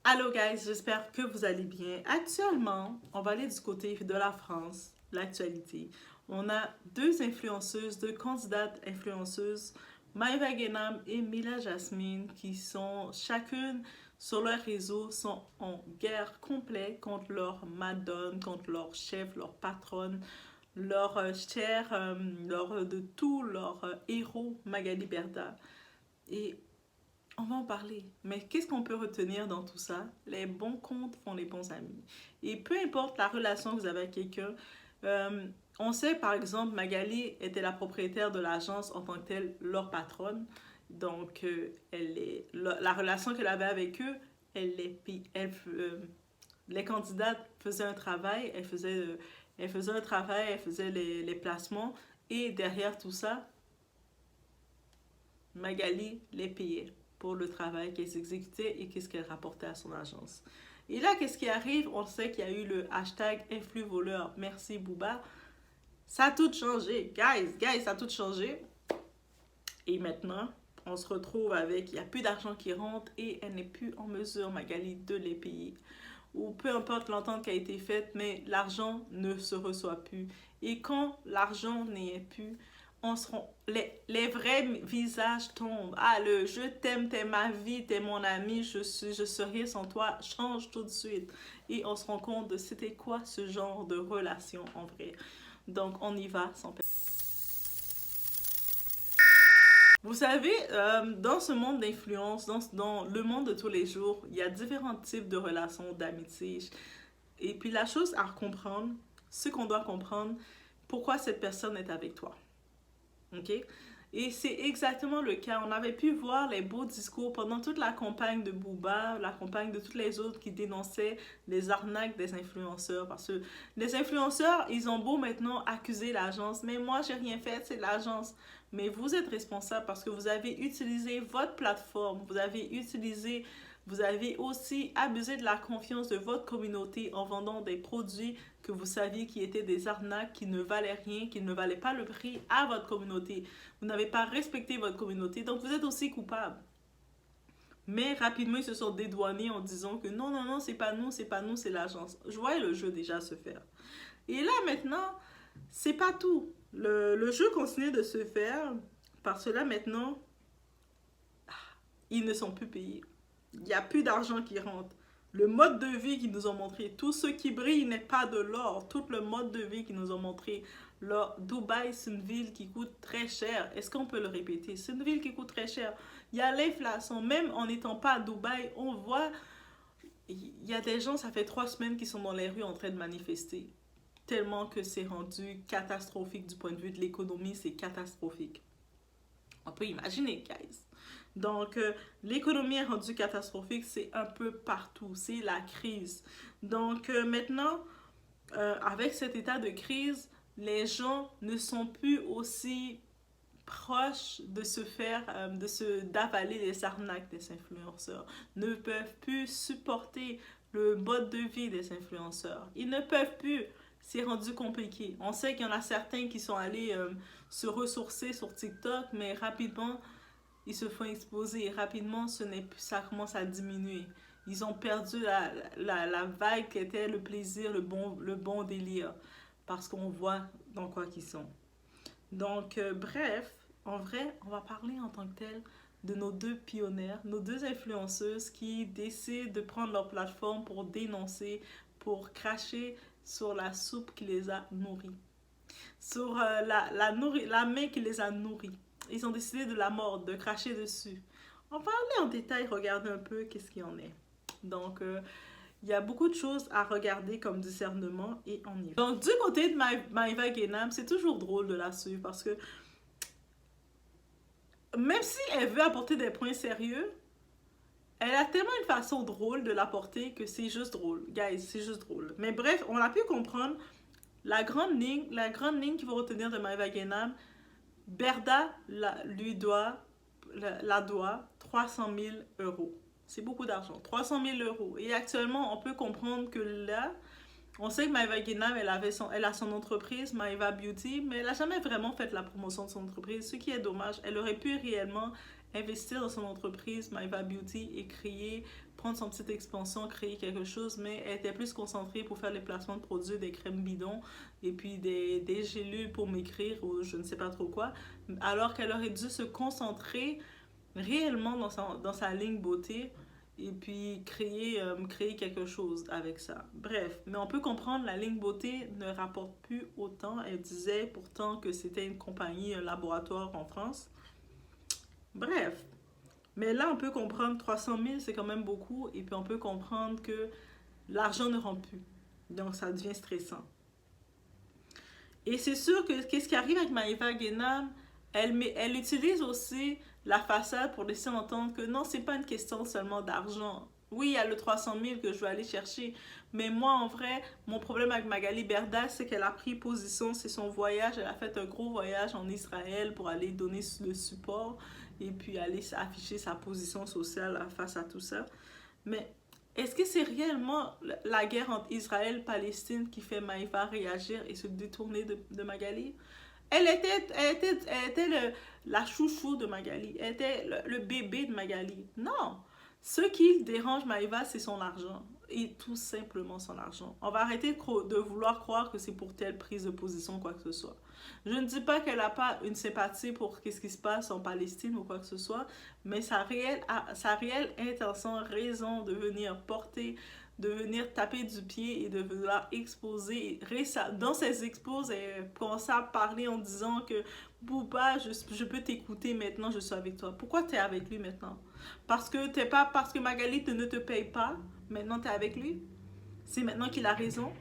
Allô guys, j'espère que vous allez bien. Actuellement, on va aller du côté de la France, l'actualité. On a deux influenceuses, deux candidates influenceuses, Maïva Guénam et Mila Jasmine, qui sont chacune sur leur réseau, sont en guerre complète contre leur madone, contre leur chef, leur patronne, leur chère, leur de tout, leur héros Magali Berda. Et on va en parler. Mais qu'est-ce qu'on peut retenir dans tout ça? Les bons comptes font les bons amis. Et peu importe la relation que vous avez avec quelqu'un, euh, on sait par exemple, Magali était la propriétaire de l'agence en tant que telle, leur patronne. Donc, la relation qu'elle avait avec eux, les candidates faisaient un travail, elle faisait un travail, elle faisait les placements. Et derrière tout ça, Magali les payait pour le travail qu'elles exécutaient et qu'est-ce qu'elles rapportaient à son agence. Et là, qu'est-ce qui arrive? On sait qu'il y a eu le hashtag #InfluVoleur. Merci Booba. Ça a tout changé. Guys, ça a tout changé. Et maintenant, on se retrouve avec, il n'y a plus d'argent qui rentre et elle n'est plus en mesure, Magali, de les payer. Ou peu importe l'entente qui a été faite, mais l'argent ne se reçoit plus. Et quand l'argent n'est plus, les vrais visages tombent. Ah, le je t'aime, t'es ma vie, t'es mon ami, je serai sans toi, change tout de suite. Et on se rend compte de c'était quoi ce genre de relation en vrai. Donc on y va sans perdre. Vous savez, dans ce monde d'influence, dans le monde de tous les jours, il y a différents types de relations, d'amitié. Et puis la chose à comprendre, ce qu'on doit comprendre, pourquoi cette personne est avec toi. OK? Et c'est exactement le cas. On avait pu voir les beaux discours pendant toute la campagne de Booba, la campagne de tous les autres qui dénonçaient les arnaques des influenceurs. Parce que les influenceurs, ils ont beau maintenant accuser l'agence, mais moi, j'ai rien fait, c'est l'agence. Mais vous êtes responsable parce que vous avez utilisé votre plateforme, vous avez aussi abusé de la confiance de votre communauté en vendant des produits que vous saviez qui étaient des arnaques, qui ne valaient rien, qui ne valaient pas le prix à votre communauté. Vous n'avez pas respecté votre communauté, donc vous êtes aussi coupable. Mais rapidement, ils se sont dédouanés en disant que non, non, non, c'est pas nous, c'est pas nous, c'est l'agence. Je voyais le jeu déjà se faire. Et là, maintenant, c'est pas tout. Le jeu continue de se faire parce que là, maintenant, ils ne sont plus payés. Il n'y a plus d'argent qui rentre. Le mode de vie qu'ils nous ont montré, tout ce qui brille n'est pas de l'or. Tout le mode de vie qu'ils nous ont montré. Dubaï, c'est une ville qui coûte très cher. Est-ce qu'on peut le répéter? C'est une ville qui coûte très cher. Il y a l'inflation. Même en n'étant pas à Dubaï, on voit, il y a des gens, ça fait 3 semaines qu'ils sont dans les rues en train de manifester. Tellement que c'est rendu catastrophique du point de vue de l'économie, c'est catastrophique. On peut imaginer, guys. Donc, l'économie est rendue catastrophique, c'est un peu partout, c'est la crise. Donc, maintenant, avec cet état de crise, les gens ne sont plus aussi proches de se faire, d'avaler les arnaques des influenceurs, ne peuvent plus supporter le mode de vie des influenceurs. Ils ne peuvent plus. C'est rendu compliqué. On sait qu'il y en a certains qui sont allés se ressourcer sur TikTok, mais rapidement, ils se font exposer. Et rapidement, ça commence à diminuer. Ils ont perdu la vague qui était le plaisir, le bon délire. Parce qu'on voit dans quoi qu'ils sont. Donc, bref, en vrai, on va parler en tant que tel de nos deux pionnières, nos deux influenceuses qui décident de prendre leur plateforme pour dénoncer, pour cracher sur la soupe qui les a nourris, sur la main qui les a nourris. Ils ont décidé de la mordre, de cracher dessus. On va aller en détail, regarder un peu qu'est-ce qu'il y en est. Donc, il y a beaucoup de choses à regarder comme discernement et on y va. Donc, du côté de Maïva Guénam, c'est toujours drôle de la suivre parce que même si elle veut apporter des points sérieux, elle a tellement une façon drôle de l'apporter que c'est juste drôle. Guys, c'est juste drôle. Mais bref, on a pu comprendre la grande ligne qu'il faut retenir de Maïva Guénam. Berda la doit 300 000 euros. C'est beaucoup d'argent. 300 000 euros. Et actuellement, on peut comprendre que là, on sait que Maïva Guénam, elle a son entreprise, Maïva Beauty, mais elle n'a jamais vraiment fait la promotion de son entreprise, ce qui est dommage. Elle aurait pu réellement investir dans son entreprise, Maïva Beauty, et créer, prendre son petite expansion, créer quelque chose, mais elle était plus concentrée pour faire les placements de produits, des crèmes bidons et puis des gélules pour maigrir ou je ne sais pas trop quoi, alors qu'elle aurait dû se concentrer réellement dans sa ligne beauté et puis créer quelque chose avec ça. Bref, mais on peut comprendre, la ligne beauté ne rapporte plus autant. Elle disait pourtant que c'était une compagnie, un laboratoire en France. Bref, mais là on peut comprendre 300 000 c'est quand même beaucoup et puis on peut comprendre que l'argent ne rentre plus. Donc ça devient stressant. Et c'est sûr que qu'est-ce qui arrive avec Maëva Guénam, elle utilise aussi la façade pour laisser entendre que non, c'est pas une question seulement d'argent. Oui, il y a le 300 000 que je vais aller chercher, mais moi, en vrai, mon problème avec Magali Berda, c'est qu'elle a pris position, c'est son voyage, elle a fait un gros voyage en Israël pour aller donner le support et puis aller afficher sa position sociale face à tout ça. Mais est-ce que c'est réellement la guerre entre Israël et Palestine qui fait Maïva réagir et se détourner de Magali? Elle était la chouchou de Magali. Elle était le bébé de Magali. Non. Ce qui dérange Maïva, c'est son argent. Et tout simplement son argent. On va arrêter de vouloir croire que c'est pour telle prise de position ou quoi que ce soit. Je ne dis pas qu'elle n'a pas une sympathie pour ce qui se passe en Palestine ou quoi que ce soit, mais sa réelle intention, raison de venir porter, de venir taper du pied et de vouloir exposer. Dans ses expos, elle commence à parler en disant que Booba, je peux t'écouter maintenant, je suis avec toi. Pourquoi tu es avec lui maintenant? Parce que Magali ne te paye pas, maintenant tu es avec lui? C'est maintenant qu'il a raison?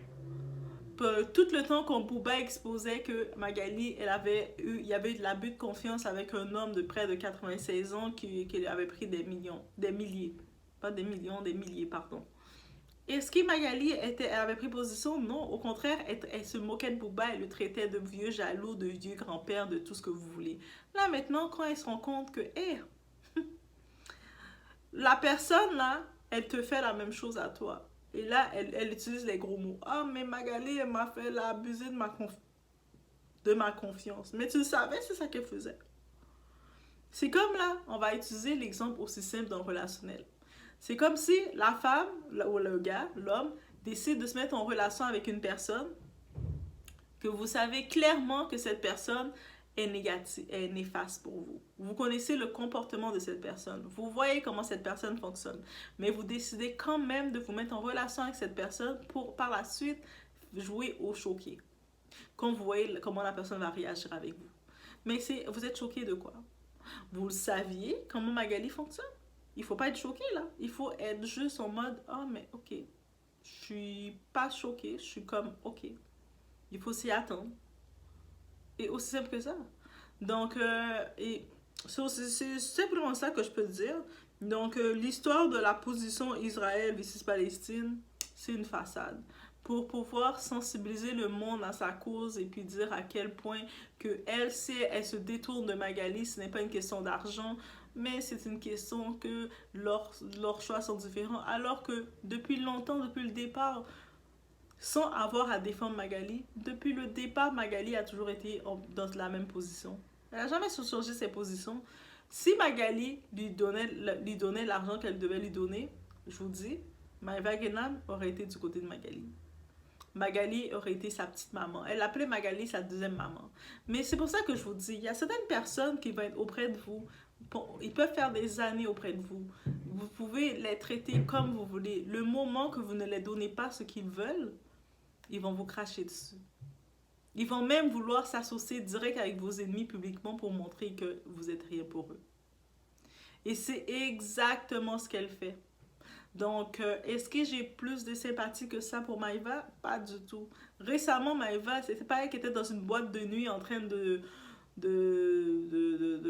Tout le temps qu'on Booba exposait que Magali, il y avait eu de l'abus de confiance avec un homme de près de 96 ans qui avait pris des milliers, pas des millions, des milliers, pardon. Est-ce que Magali elle avait pris position? Non, au contraire, elle se moquait de Booba, elle le traitait de vieux jaloux, de vieux grand-père, de tout ce que vous voulez. Là, maintenant, quand elle se rend compte que, la personne, là, elle te fait la même chose à toi. Et là, elle utilise les gros mots. Ah, mais Magali, elle m'a fait abuser de ma confiance. Mais tu le savais, c'est ça qu'elle faisait. C'est comme là, on va utiliser l'exemple aussi simple dans le relationnel. C'est comme si la femme, ou le gars, l'homme, décide de se mettre en relation avec une personne que vous savez clairement que cette personne est négative, est néfaste pour vous. Vous connaissez le comportement de cette personne. Vous voyez comment cette personne fonctionne. Mais vous décidez quand même de vous mettre en relation avec cette personne pour par la suite jouer au choqué. Quand vous voyez comment la personne va réagir avec vous. Mais vous êtes choqué de quoi? Vous le saviez comment Magali fonctionne? Il faut pas être choqué là. Il faut être juste en mode ah mais ok. Je suis pas choqué. Je suis comme ok. Il faut s'y attendre. Et aussi simple que ça. Donc, c'est simplement ça que je peux te dire. Donc, l'histoire de la position Israël versus Palestine, c'est une façade. Pour pouvoir sensibiliser le monde à sa cause et puis dire à quel point que elle, si elle se détourne de Magali, ce n'est pas une question d'argent, mais c'est une question que leurs choix sont différents. Alors que depuis longtemps, depuis le départ, sans avoir à défendre Magali, depuis le départ, Magali a toujours été dans la même position. Elle n'a jamais changé ses positions. Si Magali lui donnait l'argent qu'elle devait lui donner, je vous dis, Maëva Guénam aurait été du côté de Magali. Magali aurait été sa petite maman. Elle appelait Magali sa deuxième maman. Mais c'est pour ça que je vous dis, il y a certaines personnes qui vont être auprès de vous. Ils peuvent faire des années auprès de vous. Vous pouvez les traiter comme vous voulez. Le moment que vous ne les donnez pas ce qu'ils veulent, ils vont vous cracher dessus. Ils vont même vouloir s'associer direct avec vos ennemis publiquement pour montrer que vous êtes rien pour eux. Et c'est exactement ce qu'elle fait. Donc, est-ce que j'ai plus de sympathie que ça pour Maëva? Pas du tout. Récemment, Maëva, c'était pas elle qui était dans une boîte de nuit en train de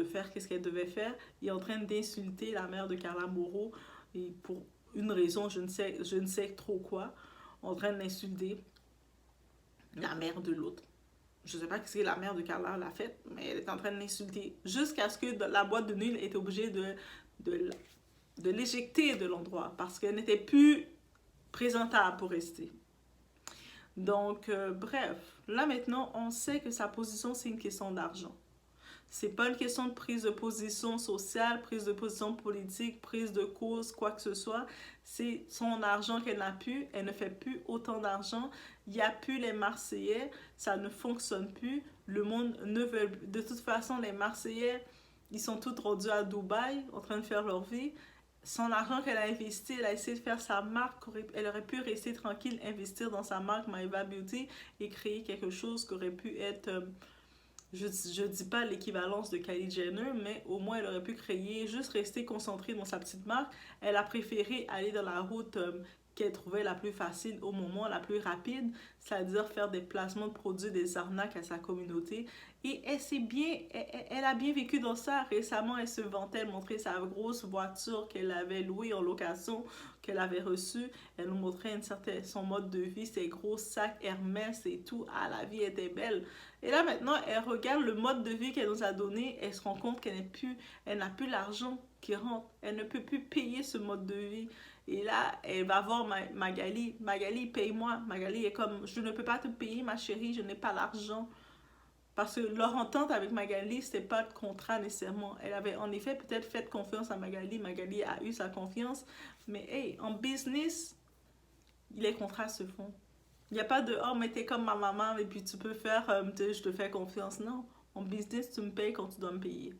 faire qu'est-ce qu'elle devait faire et en train d'insulter la mère de Carla Moreau et pour une raison, je ne sais trop quoi, en train d'insulter la mère de l'autre. Je ne sais pas ce que la mère de Carla l'a fait, mais elle est en train de l'insulter. Jusqu'à ce que la boîte de nuit était obligée de l'éjecter de l'endroit parce qu'elle n'était plus présentable pour rester. Donc, bref, là maintenant, on sait que sa position, c'est une question d'argent. C'est pas une question de prise de position sociale, prise de position politique, prise de cause, quoi que ce soit. C'est son argent qu'elle n'a plus, elle ne fait plus autant d'argent, il n'y a plus les Marseillais, ça ne fonctionne plus, le monde ne veut... De toute façon, les Marseillais, ils sont tous rendus à Dubaï, en train de faire leur vie. Son argent qu'elle a investi, elle a essayé de faire sa marque, elle aurait pu rester tranquille, investir dans sa marque Maeva Beauty et créer quelque chose qui aurait pu être, je dis pas l'équivalence de Kylie Jenner, mais au moins elle aurait pu créer, juste rester concentrée dans sa petite marque. Elle a préféré aller dans la route qu'elle trouvait la plus facile au moment, la plus rapide, c'est-à-dire faire des placements de produits, des arnaques à sa communauté. Et elle a bien vécu dans ça. Récemment, elle se vantait, elle montrait sa grosse voiture qu'elle avait louée en location, qu'elle avait reçue. Elle nous montrait son mode de vie, ses gros sacs Hermès et tout. Ah, la vie était belle. Et là, maintenant, elle regarde le mode de vie qu'elle nous a donné. Elle se rend compte elle n'a plus l'argent qui rentre. Elle ne peut plus payer ce mode de vie. Et là, elle va voir Magali. Magali, paye-moi. Magali est comme, je ne peux pas te payer, ma chérie, je n'ai pas l'argent. Parce que leur entente avec Magali, c'était pas de contrat nécessairement. Elle avait en effet peut-être fait confiance à Magali. Magali a eu sa confiance. Mais hey, en business, les contrats se font. Il n'y a pas de oh, mais t'es comme ma maman et puis tu peux faire, je te fais confiance. Non. En business, tu me payes quand tu dois me payer.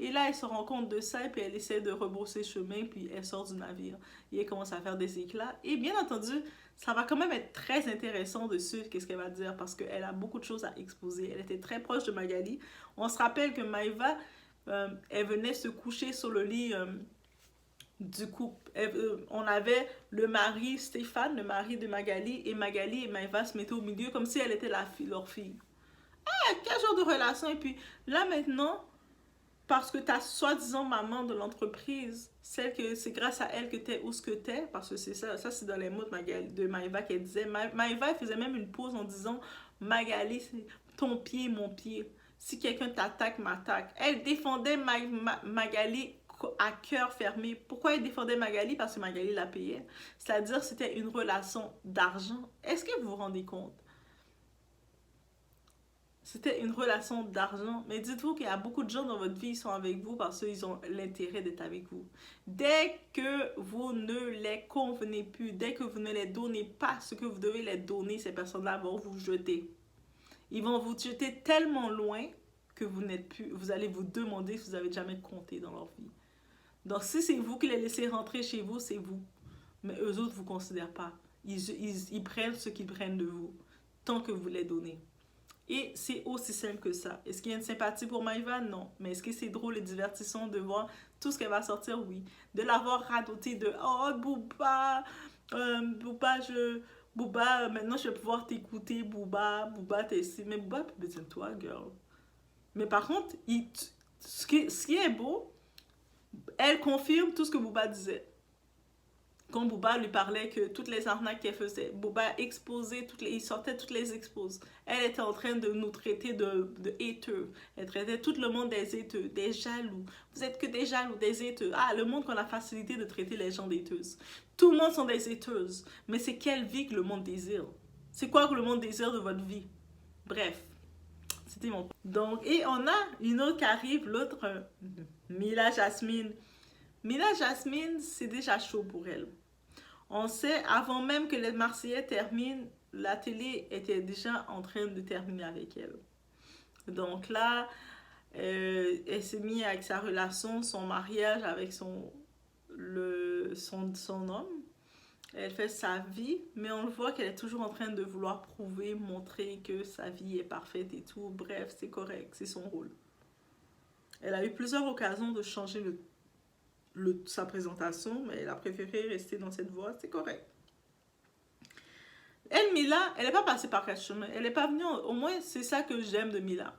Et là, elle se rend compte de ça et puis elle essaie de rebrousser chemin puis elle sort du navire. Et elle commence à faire des éclats. Et bien entendu, ça va quand même être très intéressant de suivre qu'est-ce qu'elle va dire parce qu'elle a beaucoup de choses à exposer. Elle était très proche de Magali. On se rappelle que Maeva, elle venait se coucher sur le lit du couple. On avait le mari Stéphane, le mari de Magali, et Magali et Maeva se mettaient au milieu comme si elle était leur fille. Ah, quel genre de relation? Et puis là maintenant, parce que ta soi-disant maman de l'entreprise, celle que c'est grâce à elle que t'es où ce que t'es, parce que c'est ça c'est dans les mots de Maeva qu'elle disait. Maeva elle faisait même une pause en disant Magali, c'est ton pied, mon pied. Si quelqu'un t'attaque, m'attaque. Elle défendait Magali à cœur fermé. Pourquoi elle défendait Magali? Parce que Magali la payait. C'est-à-dire c'était une relation d'argent. Est-ce que vous vous rendez compte? C'était une relation d'argent. Mais dites-vous qu'il y a beaucoup de gens dans votre vie qui sont avec vous parce qu'ils ont l'intérêt d'être avec vous. Dès que vous ne les convenez plus, dès que vous ne les donnez pas ce que vous devez les donner, ces personnes-là vont vous jeter. Ils vont vous jeter tellement loin que vous n'êtes plus. Vous allez vous demander si vous avez jamais compté dans leur vie. Donc si c'est vous qui les laissez rentrer chez vous, c'est vous. Mais eux autres ne vous considèrent pas. Ils prennent ce qu'ils prennent de vous, tant que vous les donnez. Et c'est aussi simple que ça. Est-ce qu'il y a une sympathie pour Maïva? Non. Mais est-ce que c'est drôle et divertissant de voir tout ce qu'elle va sortir? Oui. De l'avoir radoté de oh, Booba, Booba, maintenant je vais pouvoir t'écouter, Booba, t'es ici. Mais Booba, plus besoin de toi, girl. Mais par contre, ce qui est beau, elle confirme tout ce que Booba disait. Quand Booba lui parlait que toutes les arnaques qu'elle faisait, Booba exposait, il sortait toutes les exposes. Elle était en train de nous traiter de haters. Elle traitait tout le monde des haters, des jaloux. Vous êtes que des jaloux, des haters. Ah, le monde qu'on a facilité de traiter les gens d'haters. Tout le monde sont des haters. Mais c'est quelle vie que le monde désire? C'est quoi que le monde désire de votre vie? Bref, c'était mon point. Donc, et on a une autre qui arrive, l'autre, Mila Jasmine. Mila Jasmine, c'est déjà chaud pour elle. On sait, avant même que les Marseillais terminent, la télé était déjà en train de terminer avec elle. Donc là, elle s'est mise avec sa relation, son mariage avec son homme. Elle fait sa vie, mais on le voit qu'elle est toujours en train de vouloir prouver, montrer que sa vie est parfaite et tout. Bref, c'est correct, c'est son rôle. Elle a eu plusieurs occasions de changer sa présentation, mais elle a préféré rester dans cette voie, c'est correct. Elle, Mila, elle n'est pas passée par quatre chemins. Elle n'est pas venue, au moins c'est ça que j'aime de Mila.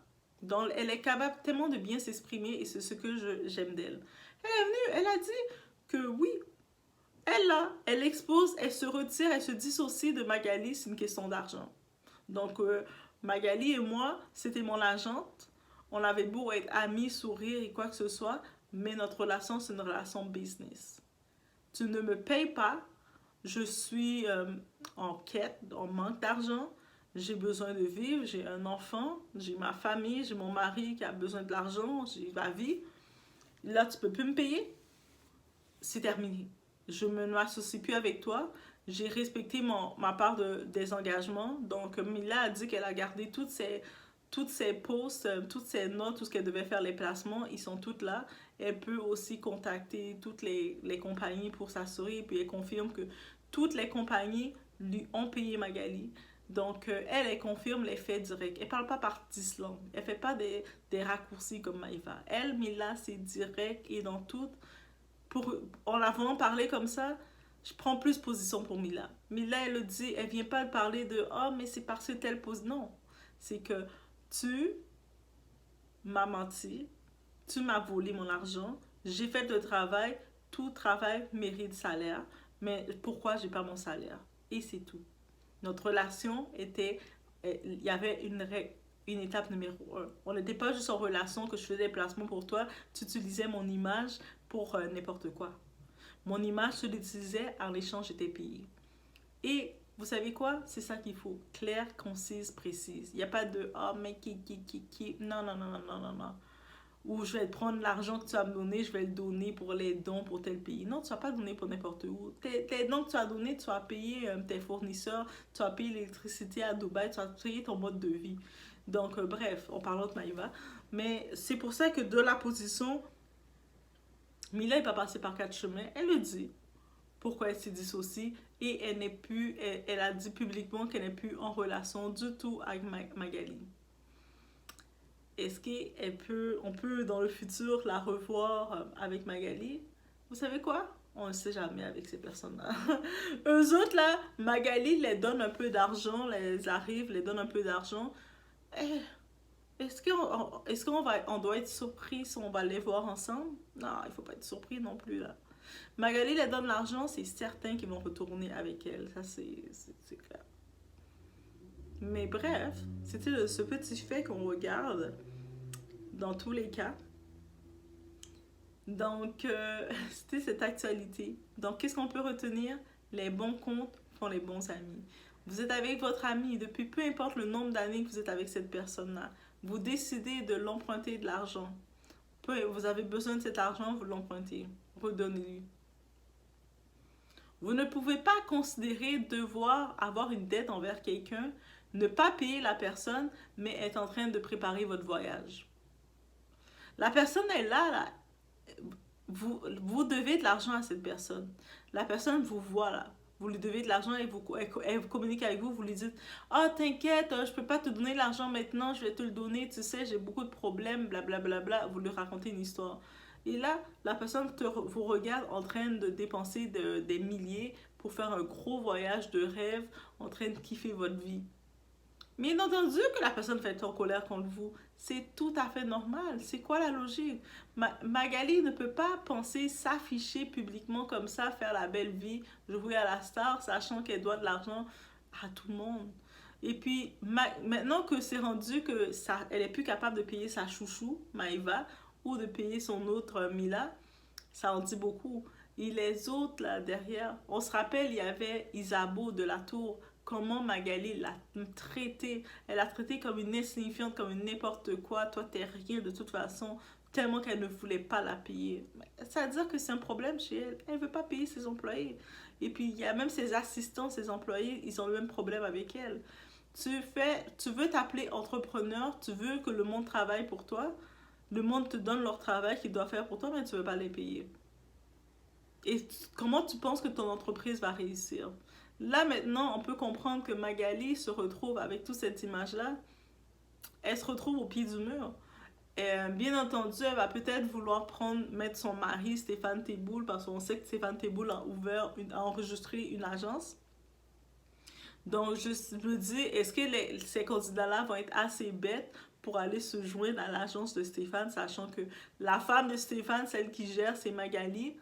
Elle est capable tellement de bien s'exprimer et c'est ce que j'aime d'elle. Elle est venue, elle a dit que oui, elle expose, elle se retire, elle se dissocie de Magali, c'est une question d'argent. Donc Magali et moi, c'était mon agente. On avait beau être amis, sourire et quoi que ce soit, mais notre relation, c'est une relation business. Tu ne me payes pas, je suis en quête, en manque d'argent, j'ai besoin de vivre, j'ai un enfant, j'ai ma famille, j'ai mon mari qui a besoin de l'argent, j'ai ma vie. Là, tu ne peux plus me payer, c'est terminé. je ne m'associe plus avec toi. J'ai respecté ma part des engagements. Donc, Mila a dit qu'elle a gardé toutes ses posts, toutes ses notes, tout ce qu'elle devait faire, les placements, ils sont toutes là. Elle peut aussi contacter toutes les compagnies pour s'assurer. Puis elle confirme que toutes les compagnies lui ont payé Magali. Donc, elle confirme les faits directs. Elle ne parle pas par 10 langues. Elle ne fait pas des raccourcis comme Maïva. Elle, Mila, c'est direct et dans tout. En avant parler comme ça, je prends plus position pour Mila. Mila, elle le dit, elle vient pas parler de « Oh, mais c'est parce que telle pose. » Non. C'est que tu m'as menti, tu m'as volé mon argent, j'ai fait le travail, tout travail mérite salaire, mais pourquoi j'ai pas mon salaire? Et c'est tout. Notre relation était, il y avait une étape numéro un. On n'était pas juste en relation que je faisais des placements pour toi, tu utilisais mon image pour n'importe quoi. Mon image, je l'utilisais, en échange, j'étais payée. Et vous savez quoi? C'est ça qu'il faut. Claire, concise, précise. Il n'y a pas de « Oh, mais qui. » Non, non, non, non, non, non, non. Ou je vais prendre l'argent que tu vas me donner, je vais le donner pour les dons pour tel pays. Non, tu ne vas pas donner pour n'importe où. Tes dons que tu as donnés, tu vas payer tes fournisseurs, tu vas payer l'électricité à Dubaï, tu vas payer ton mode de vie. Donc, bref, on parle de Maïva. Mais c'est pour ça que de la position, Mila n'est pas passée par 4 chemins. Elle le dit. Pourquoi elle s'est dissociée et elle n'est plus, elle a dit publiquement qu'elle n'est plus en relation du tout avec Magali. Est-ce on peut dans le futur la revoir avec Magali? Vous savez quoi? On ne sait jamais avec ces personnes-là. Eux autres, là, Magali les donne un peu d'argent, les arrive, les donne un peu d'argent. Est-ce qu'on doit être surpris si on va les voir ensemble? Non, il ne faut pas être surpris non plus, là. Magali les donne l'argent, c'est certain qu'ils vont retourner avec elle. Ça, c'est clair. Mais bref, c'était ce petit fait qu'on regarde dans tous les cas. Donc, c'était cette actualité. Donc, qu'est-ce qu'on peut retenir? Les bons comptes font les bons amis. Vous êtes avec votre ami depuis peu importe le nombre d'années que vous êtes avec cette personne-là. Vous décidez de l'emprunter de l'argent. Vous avez besoin de cet argent, vous l'empruntez. Redonnez-lui. Vous ne pouvez pas considérer devoir avoir une dette envers quelqu'un, ne pas payer la personne, mais être en train de préparer votre voyage. La personne est là. Vous devez de l'argent à cette personne. La personne vous voit là. Vous lui devez de l'argent et elle communique avec vous. Vous lui dites « Ah, oh, t'inquiète, je peux pas te donner l'argent maintenant, je vais te le donner. Tu sais, j'ai beaucoup de problèmes, blablabla. Bla, bla. » Vous lui racontez une histoire. Et là, la personne vous regarde en train de dépenser des milliers pour faire un gros voyage de rêve, en train de kiffer votre vie. Bien entendu que la personne fait en colère contre vous. C'est tout à fait normal. C'est quoi la logique? Magali ne peut pas penser s'afficher publiquement comme ça, faire la belle vie, jouer à la star, sachant qu'elle doit de l'argent à tout le monde. Et puis, maintenant que c'est rendu que elle est plus capable de payer sa chouchou, Maïva, ou de payer son autre Mila, ça en dit beaucoup. Et les autres là derrière, on se rappelle, il y avait Isabeau de la Tour. Comment Magali l'a traité. Elle l'a traité comme une insignifiante, comme une n'importe quoi. Toi, t'es rien de toute façon, tellement qu'elle ne voulait pas la payer. Ça veut dire que c'est un problème chez elle. Elle ne veut pas payer ses employés. Et puis, il y a même ses assistants, ses employés, ils ont le même problème avec elle. Tu veux t'appeler entrepreneur, tu veux que le monde travaille pour toi. Le monde te donne leur travail qu'ils doivent faire pour toi, mais tu ne veux pas les payer. Et comment tu penses que ton entreprise va réussir? Là, maintenant, on peut comprendre que Magali se retrouve avec toute cette image-là. Elle se retrouve au pied du mur. Et, bien entendu, elle va peut-être vouloir mettre son mari, Stéphane Teboul, parce qu'on sait que Stéphane Teboul a enregistré une agence. Donc, je me dis, est-ce que ces candidats-là vont être assez bêtes pour aller se joindre à l'agence de Stéphane, sachant que la femme de Stéphane, celle qui gère, c'est Magali.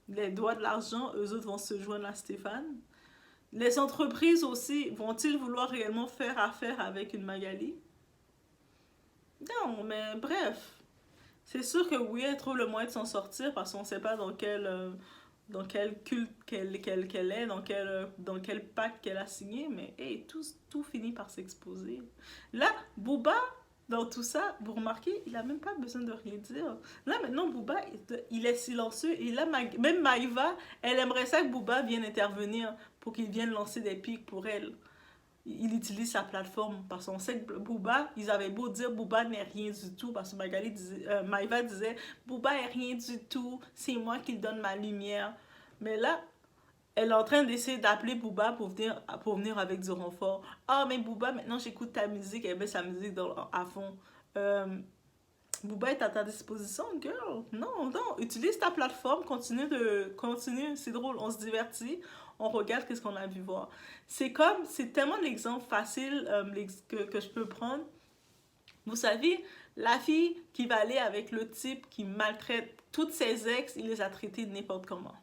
Les doigts de l'argent, eux autres vont se joindre à Stéphane. Les entreprises aussi, vont-ils vouloir réellement faire affaire avec une Magali? Non, mais bref. C'est sûr que oui, elle trouve le moyen de s'en sortir parce qu'on ne sait pas dans quel culte qu'elle est, dans quel pacte qu'elle a signé, mais hey, tout finit par s'exposer. Là, Booba, dans tout ça, vous remarquez, il a même pas besoin de rien dire. Là, maintenant, Booba, il est silencieux. Et là, même Maïva, elle aimerait ça que Booba vienne intervenir pour qu'il vienne lancer des pics pour elle. Il utilise sa plateforme parce qu'on sait que Booba, ils avaient beau dire Booba n'est rien du tout parce que Maïva disait Booba est rien du tout, c'est moi qui donne ma lumière. Mais là, elle est en train d'essayer d'appeler Booba pour venir avec du renfort. Ah, mais Booba, maintenant j'écoute ta musique, elle met sa musique à fond. Euh, Booba est à ta disposition, girl. Non, non, utilise ta plateforme, continue, c'est drôle, on se divertit, on regarde qu'est-ce qu'on a vu voir. C'est tellement l'exemple facile que je peux prendre. Vous savez, la fille qui va aller avec le type qui maltraite toutes ses ex, il les a traités n'importe comment.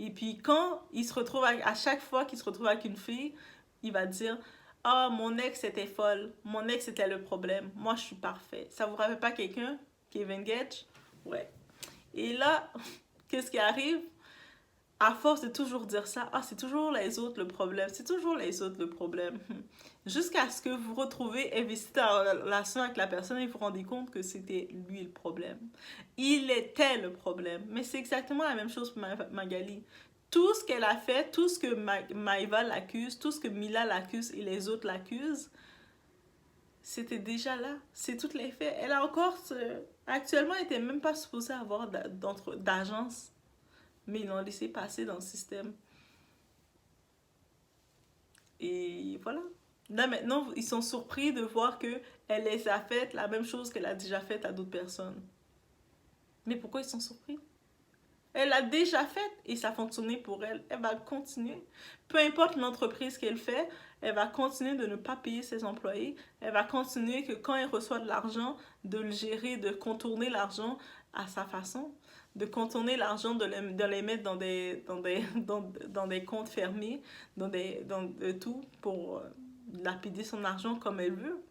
Et puis quand il se retrouve, à chaque fois qu'il se retrouve avec une fille, il va dire ah, mon ex était folle, mon ex était le problème, moi je suis parfait. Ça vous rappelle pas quelqu'un, Kevin Gage? Ouais. Et là, qu'est-ce qui arrive? À force de toujours dire ça, ah, c'est toujours les autres le problème, c'est toujours les autres le problème. Jusqu'à ce que vous retrouvez investi dans la relation avec la personne et vous vous rendez compte que c'était lui le problème. Il était le problème. Mais c'est exactement la même chose pour Magali. Tout ce qu'elle a fait, tout ce que Maïva l'accuse, tout ce que Mila l'accuse et les autres l'accusent, c'était déjà là. C'est tous les faits. Elle a encore... Actuellement, elle n'était même pas supposée avoir d'agence. Mais ils l'ont laissé passer dans le système. Et voilà. Là, maintenant, ils sont surpris de voir qu'elle les a fait la même chose qu'elle a déjà faite à d'autres personnes. Mais pourquoi ils sont surpris? Elle l'a déjà faite et ça a fonctionné pour elle. Elle va continuer. Peu importe l'entreprise qu'elle fait, elle va continuer de ne pas payer ses employés. Elle va continuer que quand elle reçoit de l'argent, de le gérer, de contourner l'argent à sa façon, de contourner l'argent, de les mettre dans des comptes fermés, dans tout pour lapider son argent comme elle veut.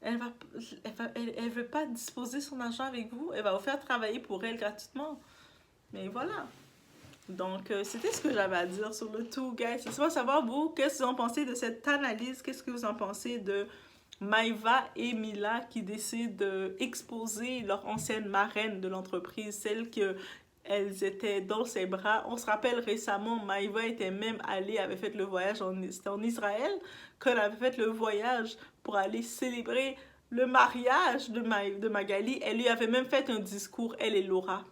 Elle veut pas disposer son argent avec vous. Elle va vous faire travailler pour elle gratuitement. Mais voilà. Donc, c'était ce que j'avais à dire sur le tout, guys. Je veux savoir, vous, qu'est-ce que vous en pensez de cette analyse? Qu'est-ce que vous en pensez de Maïva et Mila qui décident d'exposer leur ancienne marraine de l'entreprise, celle que elles étaient dans ses bras. On se rappelle récemment, Maïva était même allée, avait fait le voyage, c'était en Israël, qu'elle avait fait le voyage pour aller célébrer le mariage de Magali. Elle lui avait même fait un discours, elle et Laura.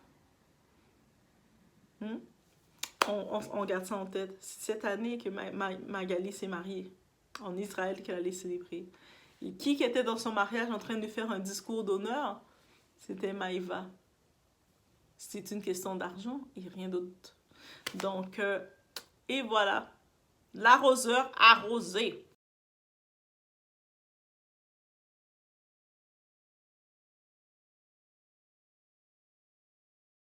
On garde ça en tête. C'est cette année que Magali s'est mariée, en Israël, qu'elle allait célébrer. Et qui était dans son mariage en train de faire un discours d'honneur? C'était Maïva. C'est une question d'argent et rien d'autre. Donc, et voilà. L'arroseur arrosé.